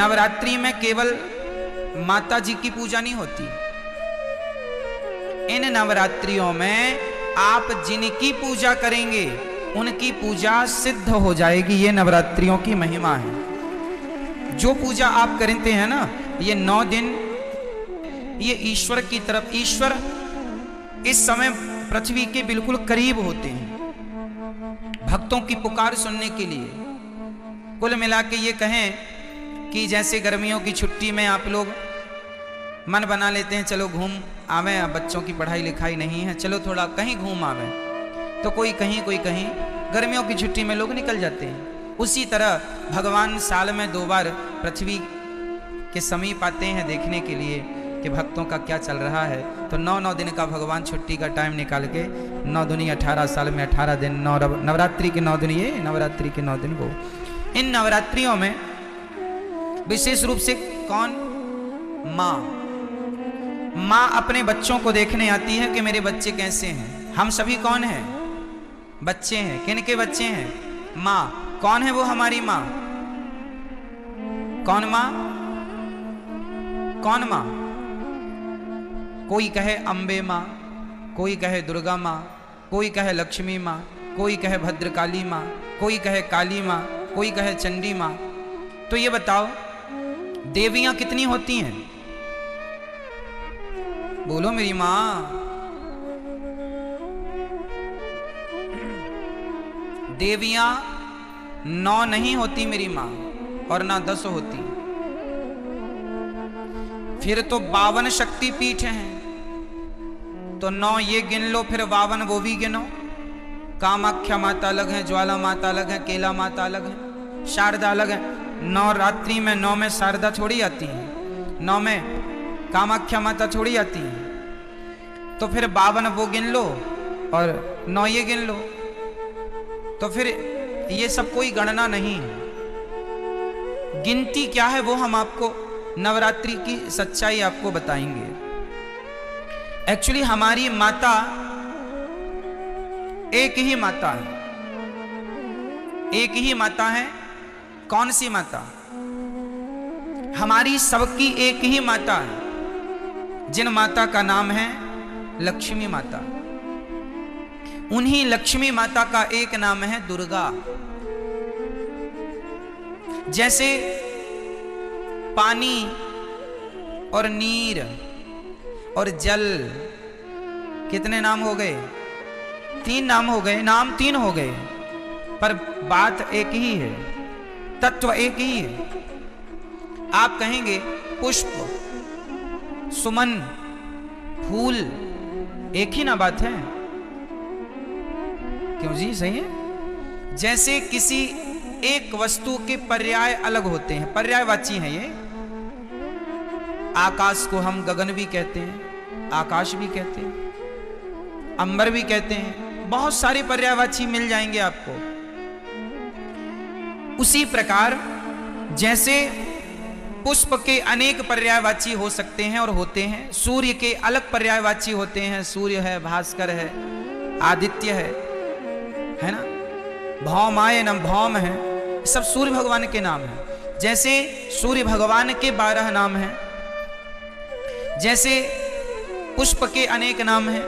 नवरात्रि में केवल माता जी की पूजा नहीं होती। इन नवरात्रियों में आप जिनकी पूजा करेंगे उनकी पूजा सिद्ध हो जाएगी। ये नवरात्रियों की महिमा है। जो पूजा आप करते हैं ना, ये 9 दिन ये ईश्वर की तरफ, ईश्वर इस समय पृथ्वी के बिल्कुल करीब होते हैं भक्तों की पुकार सुनने के लिए। कुल मिला के ये कहें कि जैसे गर्मियों की छुट्टी में आप लोग मन बना लेते हैं, चलो घूम आवे, अब बच्चों की पढ़ाई लिखाई नहीं है, चलो थोड़ा कहीं घूम आवे, तो कोई कहीं कोई कहीं, गर्मियों की छुट्टी में लोग निकल जाते हैं। उसी तरह भगवान साल में 2 बार पृथ्वी के समीप आते हैं देखने के लिए कि भक्तों का क्या चल रहा है। तो 9 दिन का भगवान छुट्टी का टाइम निकाल के 9 दूनी 18 साल में 18 दिन, नवरात्रि के 9 दिन, ये नवरात्रि के 9 दिन वो। इन नवरात्रियों में विशेष रूप से कौन? माँ अपने बच्चों को देखने आती है कि मेरे बच्चे कैसे हैं। हम सभी कौन हैं? बच्चे हैं। किन के बच्चे हैं? माँ। कौन है वो हमारी माँ? कौन माँ? कौन माँ? कोई कहे अम्बे माँ, कोई कहे दुर्गा माँ, कोई कहे लक्ष्मी माँ, कोई कहे भद्रकाली माँ, कोई कहे काली माँ, कोई कहे चंडी माँ। तो ये बताओ देवियां कितनी होती हैं? बोलो मेरी माँ। देवियां 9 नहीं होती मेरी माँ, और ना 10 होती। फिर तो 52 शक्ति पीठ हैं। तो 9 ये गिन लो, फिर 52 वो भी गिनो। कामाख्या माता अलग है, ज्वाला माता अलग है, केला माता अलग है, शारदा अलग है। 9 रात्रि में 9 में शारदा थोड़ी आती है, 9 में कामाख्या माता थोड़ी आती है। तो फिर 52 वो गिन लो और 9 ये गिन लो। तो फिर ये सब कोई गणना नहीं है। गिनती क्या है वो हम आपको नवरात्रि की सच्चाई आपको बताएंगे। एक्चुअली हमारी माता एक ही माता है, एक ही माता है। कौन सी माता? हमारी सबकी एक ही माता है, जिन माता का नाम है लक्ष्मी माता। उन्हीं लक्ष्मी माता का एक नाम है दुर्गा। जैसे पानी और नीर और जल, कितने नाम हो गए? 3 नाम हो गए, नाम 3 हो गए, पर बात एक ही है, तत्व एक ही है। आप कहेंगे पुष्प, सुमन, फूल, एक ही ना बात है? क्यों जी? सही है। जैसे किसी एक वस्तु के पर्याय अलग होते हैं, पर्यायवाची हैं ये। आकाश को हम गगन भी कहते हैं, आकाश भी कहते हैं, अंबर भी कहते हैं, बहुत सारे पर्यायवाची मिल जाएंगे आपको। उसी प्रकार जैसे पुष्प के अनेक पर्यायवाची हो सकते हैं और होते हैं, सूर्य के अलग पर्यायवाची होते हैं, सूर्य है, भास्कर है, आदित्य है ना, भौमाय न भौम है, सब सूर्य भगवान के नाम हैं। जैसे सूर्य भगवान के 12 नाम हैं, जैसे पुष्प के अनेक नाम हैं,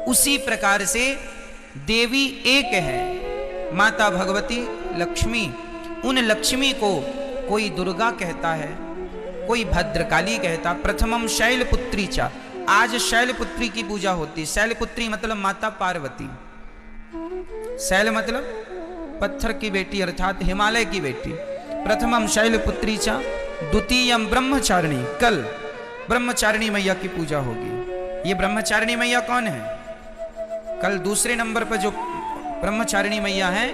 उसी प्रकार से देवी एक है, माता भगवती लक्ष्मी। उन लक्ष्मी को कोई दुर्गा कहता है, कोई भद्रकाली कहता। प्रथमम शैलपुत्री चा, आज शैलपुत्री की पूजा होती। शैलपुत्री मतलब माता पार्वती। शैल मतलब पत्थर की बेटी अर्थात हिमालय की बेटी। प्रथमम शैलपुत्री चा द्वितीयम ब्रह्मचारिणी, कल ब्रह्मचारिणी मैया की पूजा होगी। ये ब्रह्मचारिणी मैया कौन है? कल दूसरे नंबर पर जो ब्रह्मचारिणी मैया है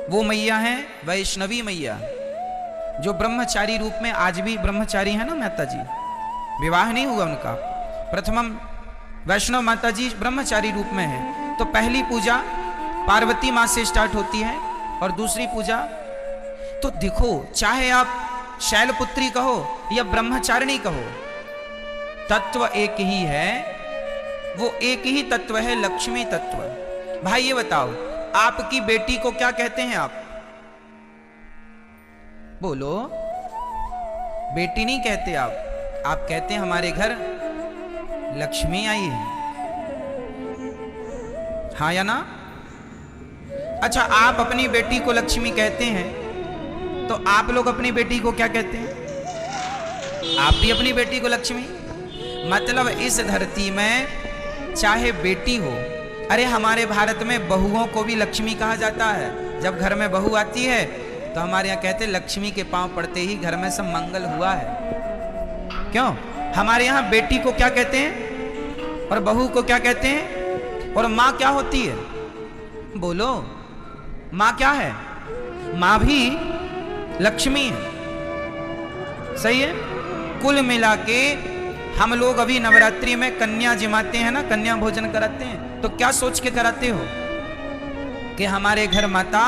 वो मैया है वैष्णवी मैया, जो ब्रह्मचारी रूप में आज भी ब्रह्मचारी है ना माता जी, विवाह नहीं हुआ उनका। प्रथमम वैष्णव माता जी ब्रह्मचारी रूप में है। तो पहली पूजा पार्वती माँ से स्टार्ट होती है और दूसरी पूजा, तो देखो चाहे आप शैलपुत्री कहो या ब्रह्मचारिणी कहो, तत्व एक ही है, वो एक ही तत्व है, लक्ष्मी तत्व। भाई ये बताओ आपकी बेटी को क्या कहते हैं आप? बोलो, बेटी नहीं कहते आप कहते हैं हमारे घर लक्ष्मी आई है, हाँ या ना? अच्छा, आप अपनी बेटी को लक्ष्मी कहते हैं, तो आप लोग अपनी बेटी को क्या कहते हैं? आप भी अपनी बेटी को लक्ष्मी। मतलब इस धरती में चाहे बेटी हो, अरे हमारे भारत में बहुओं को भी लक्ष्मी कहा जाता है। जब घर में बहू आती है तो हमारे यहाँ कहते हैं लक्ष्मी के पांव पड़ते ही घर में सब मंगल हुआ है। क्यों? हमारे यहाँ बेटी को क्या कहते हैं और बहू को क्या कहते हैं? और माँ क्या होती है? बोलो, माँ क्या है? माँ भी लक्ष्मी है। सही है। कुल मिला के हम लोग अभी नवरात्रि में कन्या जिमाते हैं ना, कन्या भोजन कराते हैं, तो क्या सोच के कराते हो कि हमारे घर माता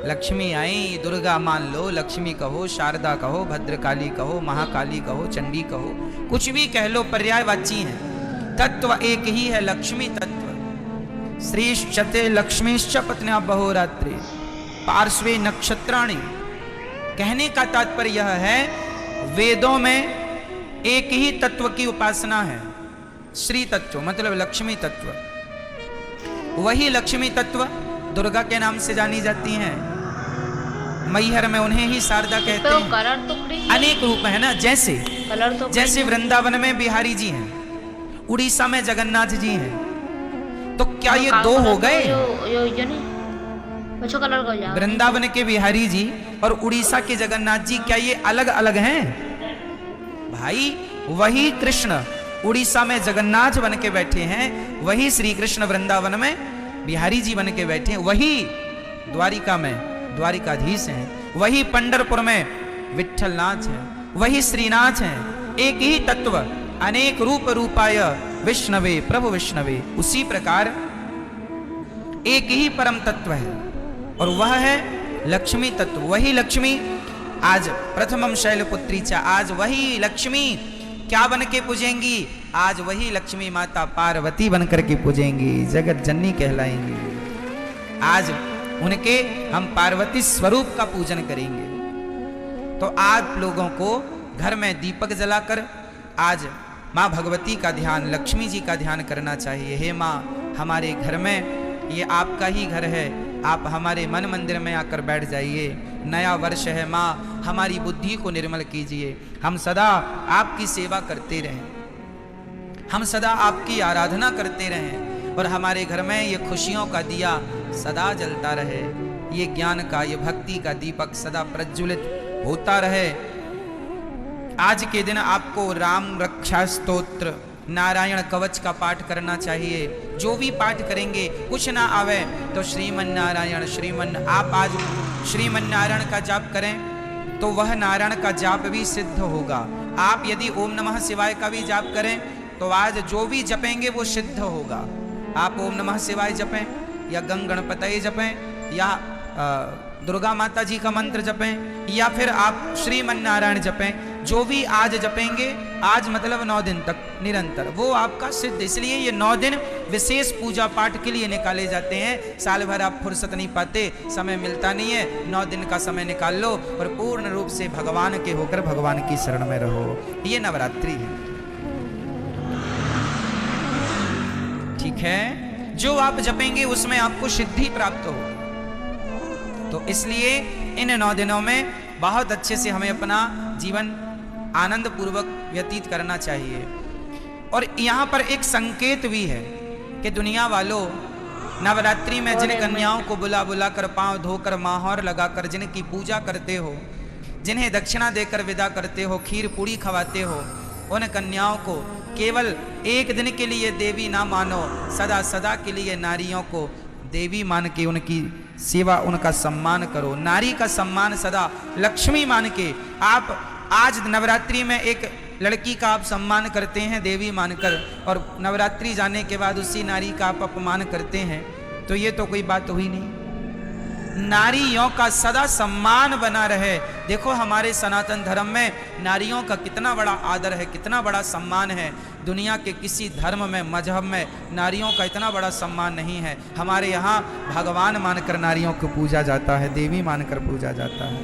लक्ष्मी आई। दुर्गा मान लो, लक्ष्मी कहो, शारदा कहो, भद्रकाली कहो, महाकाली कहो, चंडी कहो, कुछ भी कह लो, पर्यायवाची है। तत्व एक ही है, लक्ष्मी तत्व। श्रीश्चते लक्ष्मीश्च पत्न्या बहोरात्रे पार्श्वे नक्षत्राणि। कहने का तात्पर्य यह है, वेदों में एक ही तत्व की उपासना है, श्री तत्व, मतलब लक्ष्मी तत्व। वही लक्ष्मी तत्व दुर्गा के नाम से जानी जाती हैं। मैहर में उन्हें ही शारदा कहते हैं। कलर तो अनेक रूप है ना, जैसे कलर तो जैसे वृंदावन में बिहारी जी हैं, उड़ीसा में जगन्नाथ जी हैं, तो क्या ये दो हो गए? वृंदावन के बिहारी जी और उड़ीसा के जगन्नाथ जी, क्या ये अलग अलग हैं? भाई वही कृष्ण उड़ीसा में जगन्नाथ बन के बैठे हैं, वही श्री कृष्ण वृंदावन में बिहारी जी बन के बैठे हैं, वही द्वारिका में द्वारिकाधीश हैं, वही पंढरपुर में विठ्ठलनाथ हैं, वही श्रीनाथ हैं। एक ही तत्व, अनेक रूप रूपाय विष्णवे प्रभु विष्णवे। उसी प्रकार एक ही परम तत्व है और वह है लक्ष्मी तत्व। वही लक्ष्मी आज प्रथमम शैलपुत्री चा, आज वही लक्ष्मी क्या बन के पूजेंगी? आज वही लक्ष्मी माता पार्वती बन करके पूजेंगी, जगत जननी कहलाएंगी। आज उनके हम पार्वती स्वरूप का पूजन करेंगे। तो आप लोगों को घर में दीपक जलाकर आज माँ भगवती का ध्यान, लक्ष्मी जी का ध्यान करना चाहिए। हे माँ, हमारे घर में, ये आपका ही घर है, आप हमारे मन मंदिर में आकर बैठ जाइए। नया वर्ष है माँ, हमारी बुद्धि को निर्मल कीजिए। हम सदा आपकी सेवा करते रहें, हम सदा आपकी आराधना करते रहें और हमारे घर में ये खुशियों का दिया सदा जलता रहे, ये ज्ञान का, ये भक्ति का दीपक सदा प्रज्वलित होता रहे। आज के दिन आपको राम रक्षा स्तोत्र, नारायण कवच का पाठ करना चाहिए। जो भी पाठ करेंगे, कुछ ना आवे तो श्रीमन नारायण श्रीमन, आप आज श्रीमन नारायण का जाप करें तो वह नारायण का जाप भी सिद्ध होगा। आप यदि ओम नमः शिवाय का भी जाप करें तो आज जो भी जपेंगे वो सिद्ध होगा। आप ओम नमः शिवाय जपें या गंग गणपतये जपें या दुर्गा माता जी का मंत्र जपें या फिर आप श्रीमन नारायण जपें, जो भी आज जपेंगे, आज मतलब 9 दिन तक निरंतर, वो आपका सिद्ध। इसलिए ये 9 दिन विशेष पूजा पाठ के लिए निकाले जाते हैं। साल भर आप फुर्सत नहीं पाते, समय मिलता नहीं है, 9 दिन का समय निकाल लो और पूर्ण रूप से भगवान के होकर भगवान की शरण में रहो। ये नवरात्रि है, ठीक है। जो आप जपेंगे उसमें आपको सिद्धि प्राप्त हो। तो इसलिए इन 9 दिनों में बहुत अच्छे से हमें अपना जीवन आनंद पूर्वक व्यतीत करना चाहिए। और यहाँ पर एक संकेत भी है कि दुनिया वालों, नवरात्रि में जिन कन्याओं को बुला बुला कर, पांव धोकर, माहौर लगाकर जिनकी पूजा करते हो, जिन्हें दक्षिणा देकर विदा करते हो, खीर पूड़ी खवाते हो, उन कन्याओं को केवल एक दिन के लिए देवी ना मानो, सदा सदा के लिए नारियों को देवी मान के उनकी सेवा, उनका सम्मान करो। नारी का सम्मान सदा लक्ष्मी मान के। आप आज नवरात्रि में एक लड़की का आप सम्मान करते हैं देवी मानकर, और नवरात्रि जाने के बाद उसी नारी का आप अपमान करते हैं, तो ये तो कोई बात हुई नहीं। नारियों का सदा सम्मान बना रहे। देखो हमारे सनातन धर्म में नारियों का कितना बड़ा आदर है, कितना बड़ा सम्मान है। दुनिया के किसी धर्म में, मजहब में नारियों का इतना बड़ा सम्मान नहीं है। हमारे यहाँ भगवान मानकर नारियों को पूजा जाता है, देवी मानकर पूजा जाता है।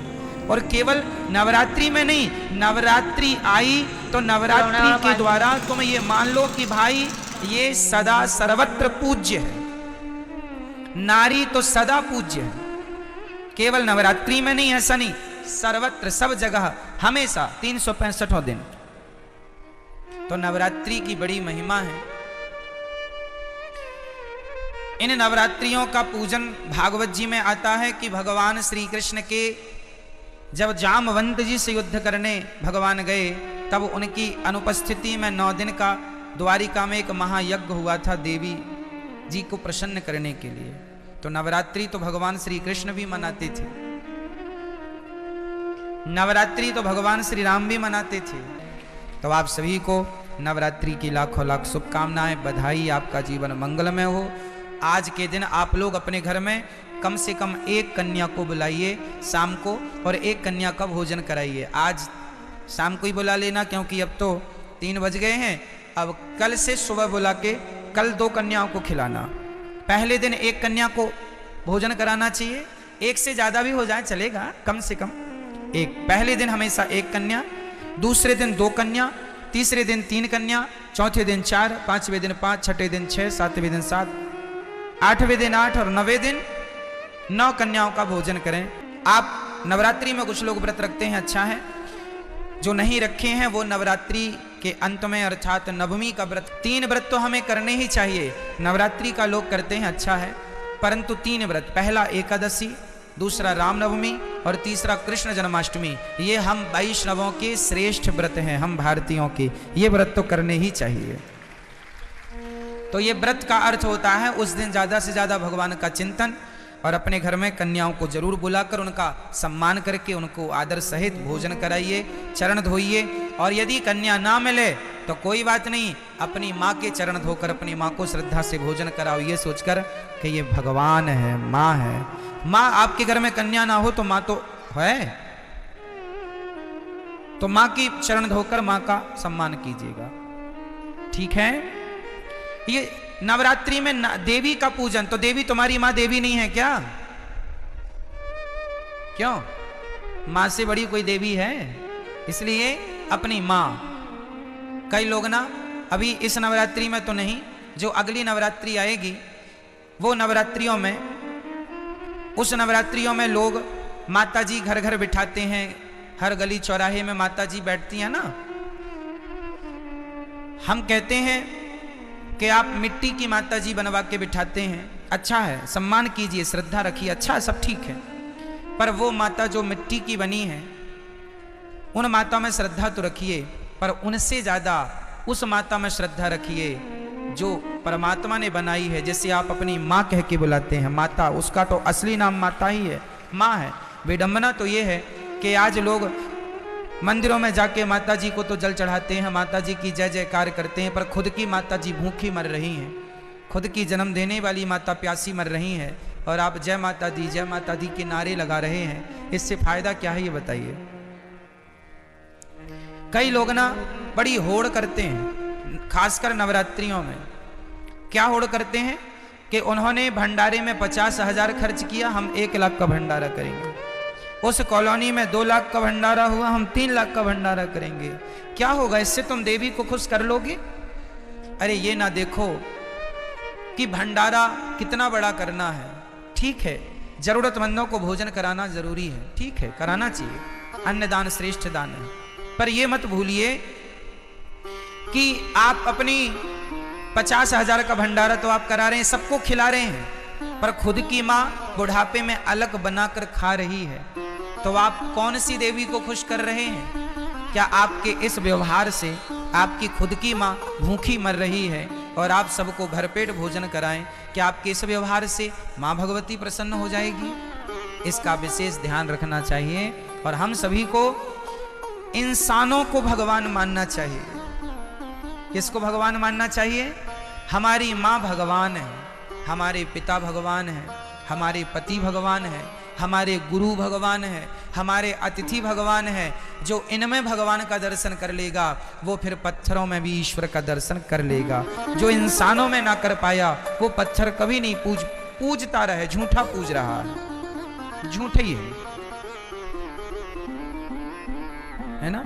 और केवल नवरात्रि में नहीं, नवरात्रि आई तो नवरात्रि के द्वारा तुम ये मान लो कि भाई ये सदा सर्वत्र पूज्य है। नारी तो सदा पूज्य है, केवल नवरात्रि में नहीं, ऐसा नहीं, सर्वत्र सब जगह हमेशा 365 दिन। तो नवरात्रि की बड़ी महिमा है। इन नवरात्रियों का पूजन भागवत जी में आता है कि भगवान श्री कृष्ण के जब जामवंत जी से युद्ध करने भगवान गए, तब उनकी अनुपस्थिति में 9 दिन का द्वारिका में एक महायज्ञ हुआ था देवी जी को प्रसन्न करने के लिए। तो नवरात्रि तो भगवान श्री कृष्ण भी मनाते थे, नवरात्रि तो भगवान श्री राम भी मनाते थे। तो आप सभी को नवरात्रि की लाखों लाख शुभकामनाएं, बधाई, आपका जीवन मंगलमय हो। आज के दिन आप लोग अपने घर में कम से कम एक कन्या को बुलाइए शाम को, और एक कन्या का भोजन कराइए। आज शाम को ही बुला लेना, क्योंकि अब तो 3 बज गए हैं। अब कल से सुबह बुला के कल 2 कन्याओं को खिलाना। पहले दिन एक कन्या को भोजन कराना चाहिए, 1 से ज्यादा भी हो जाए चलेगा, कम से कम एक। पहले दिन हमेशा 1 कन्या, दूसरे दिन 2 कन्या, तीसरे दिन 3 कन्या, चौथे दिन 4, 5वें दिन 5, छठे दिन 6, 7वें दिन 7, 8वें दिन 8 और 9वें दिन 9 कन्याओं का भोजन करें। आप नवरात्रि में कुछ लोग व्रत रखते हैं, अच्छा है। जो नहीं रखे हैं वो नवरात्रि के अंत में अर्थात नवमी का व्रत, 3 व्रत तो हमें करने ही चाहिए। नवरात्रि का लोग करते हैं, अच्छा है, परंतु 3 व्रत, पहला एकादशी, दूसरा रामनवमी और तीसरा कृष्ण जन्माष्टमी, ये हम वैष्णवों के श्रेष्ठ व्रत हैं, हम भारतीयों के, ये व्रत तो करने ही चाहिए। तो ये व्रत का अर्थ होता है उस दिन ज्यादा से ज्यादा भगवान का चिंतन, और अपने घर में कन्याओं को जरूर बुलाकर उनका सम्मान करके उनको आदर सहित भोजन कराइए, चरण धोइए। और यदि कन्या ना मिले तो कोई बात नहीं, अपनी माँ के चरण धोकर अपनी माँ को श्रद्धा से भोजन कराओ, ये सोचकर कि ये भगवान है, माँ है। माँ, आपके घर में कन्या ना हो तो माँ तो है, तो माँ की चरण धोकर माँ का सम्मान कीजिएगा, ठीक है। ये नवरात्रि में देवी का पूजन, तो देवी तुम्हारी माँ देवी नहीं है क्या? क्यों? माँ से बड़ी कोई देवी है? इसलिए अपनी माँ। कई लोग ना अभी इस नवरात्रि में तो नहीं, जो अगली नवरात्रि आएगी वो नवरात्रियों में, उस नवरात्रियों में लोग माता जी घर घर बिठाते हैं, हर गली चौराहे में माता जी बैठती हैं ना। हम कहते हैं कि आप मिट्टी की माता जी बनवा के बिठाते हैं, अच्छा है, सम्मान कीजिए, श्रद्धा रखिए, अच्छा है, सब ठीक है। पर वो माता जो मिट्टी की बनी है, उन माता में श्रद्धा तो रखिए, पर उनसे ज्यादा उस माता में श्रद्धा रखिए जो परमात्मा ने बनाई है। जैसे आप अपनी माँ कह के बुलाते हैं, माता, उसका तो असली नाम माता ही है, माँ है। विडंबना तो ये है कि आज लोग मंदिरों में जाके माता जी को तो जल चढ़ाते हैं, माता जी की जय जयकार करते हैं, पर खुद की माता जी भूखी मर रही हैं, खुद की जन्म देने वाली माता प्यासी मर रही हैं, और आप जय माता दी के नारे लगा रहे हैं। इससे फायदा क्या है ये बताइए। कई लोग ना बड़ी होड़ करते हैं, खासकर नवरात्रियों में। क्या होड़ करते हैं कि उन्होंने भंडारे में 50,000 खर्च किया, हम 1 लाख का भंडारा करेंगे। उस कॉलोनी में 2 लाख का भंडारा हुआ, हम 3 लाख का भंडारा करेंगे। क्या होगा इससे? तुम देवी को खुश कर लोगे? अरे ये ना देखो कि भंडारा कितना बड़ा करना है, ठीक है, जरूरतमंदों को भोजन कराना जरूरी है, ठीक है, कराना चाहिए, अन्नदान श्रेष्ठ दान है। पर ये मत भूलिए कि आप अपनी 50,000 का भंडारा तो आप करा रहे हैं, सबको खिला रहे हैं, पर खुद की माँ बुढ़ापे में अलग बनाकर खा रही है, तो आप कौन सी देवी को खुश कर रहे हैं? क्या आपके इस व्यवहार से आपकी खुद की माँ भूखी मर रही है और आप सबको भरपेट भोजन कराएं, क्या आपके इस व्यवहार से माँ भगवती प्रसन्न हो जाएगी? इसका विशेष ध्यान रखना चाहिए। और हम सभी को इंसानों को भगवान मानना चाहिए। किसको भगवान मानना चाहिए? हमारी माँ भगवान है, हमारे पिता भगवान है, हमारे पति भगवान है, हमारे गुरु भगवान है, हमारे अतिथि भगवान है। जो इनमें भगवान का दर्शन कर लेगा वो फिर पत्थरों में भी ईश्वर का दर्शन कर लेगा। जो इंसानों में ना कर पाया वो पत्थर कभी नहीं पूजता रहे, झूठा पूज रहा है, झूठे ही है। है ना।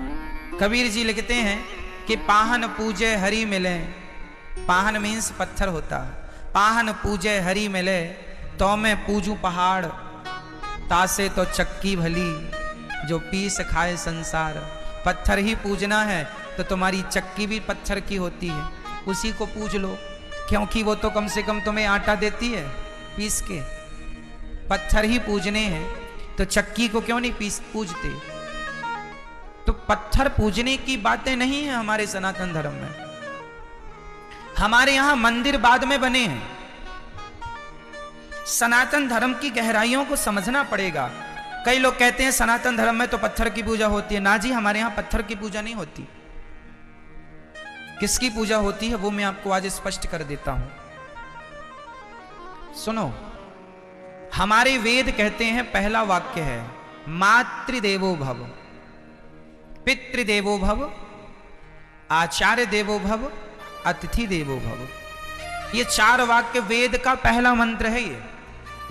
कबीर जी लिखते हैं कि पाहन पूजे हरि मिले, पाहन मीन्स पत्थर होता, पाहन पूजे हरि मिले तो मैं पूजू पहाड़, तासे तो चक्की भली जो पीस खाए संसार। पत्थर ही पूजना है तो तुम्हारी चक्की भी पत्थर की होती है, उसी को पूज लो, क्योंकि वो तो कम से कम तुम्हें आटा देती है पीस के। पत्थर ही पूजने हैं तो चक्की को क्यों नहीं पूजते। तो पत्थर पूजने की बातें नहीं है हमारे सनातन धर्म में। हमारे यहां मंदिर बाद में बने हैं। सनातन धर्म की गहराइयों को समझना पड़ेगा। कई लोग कहते हैं सनातन धर्म में तो पत्थर की पूजा होती है। ना जी, हमारे यहां पत्थर की पूजा नहीं होती। किसकी पूजा होती है वो मैं आपको आज स्पष्ट कर देता हूं। सुनो, हमारे वेद कहते हैं, पहला वाक्य है मातृदेवो भव, पितृदेवो भव, आचार्य देवो भव, अतिथि देवो भव। ये 4 वाक्य वेद का पहला मंत्र है। ये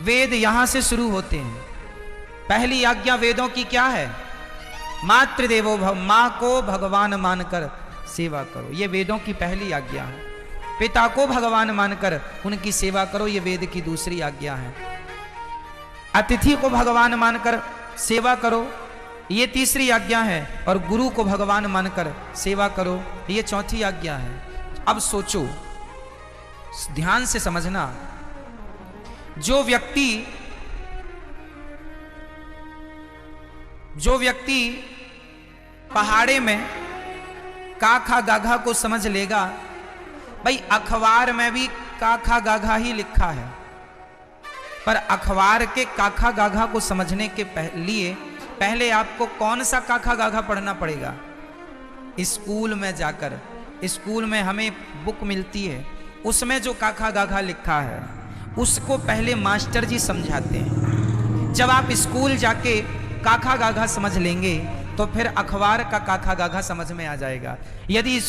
वेद यहां से शुरू होते हैं। पहली आज्ञा वेदों की क्या है? मातृदेवो भव, मां को भगवान मानकर सेवा करो, ये वेदों की पहली आज्ञा है। पिता को भगवान मानकर उनकी सेवा करो, ये वेद की दूसरी आज्ञा है। अतिथि को भगवान मानकर सेवा करो, ये तीसरी आज्ञा है। और गुरु को भगवान मानकर सेवा करो, ये चौथी आज्ञा है। अब सोचो, ध्यान से समझना, जो व्यक्ति पहाड़े में काखा गाघा को समझ लेगा, भाई अखबार में भी काखा गाघा ही लिखा है, पर अखबार के काखा गाघा को समझने के लिए पहले आपको कौन सा काखा गाघा पढ़ना पड़ेगा? स्कूल में जाकर। स्कूल में हमें बुक मिलती है, उसमें जो काखा गाघा लिखा है उसको पहले मास्टर जी समझाते हैं। जब आप स्कूल जाके काखा गाघा समझ लेंगे तो फिर अखबार का काखा गाघा समझ में आ जाएगा। यदि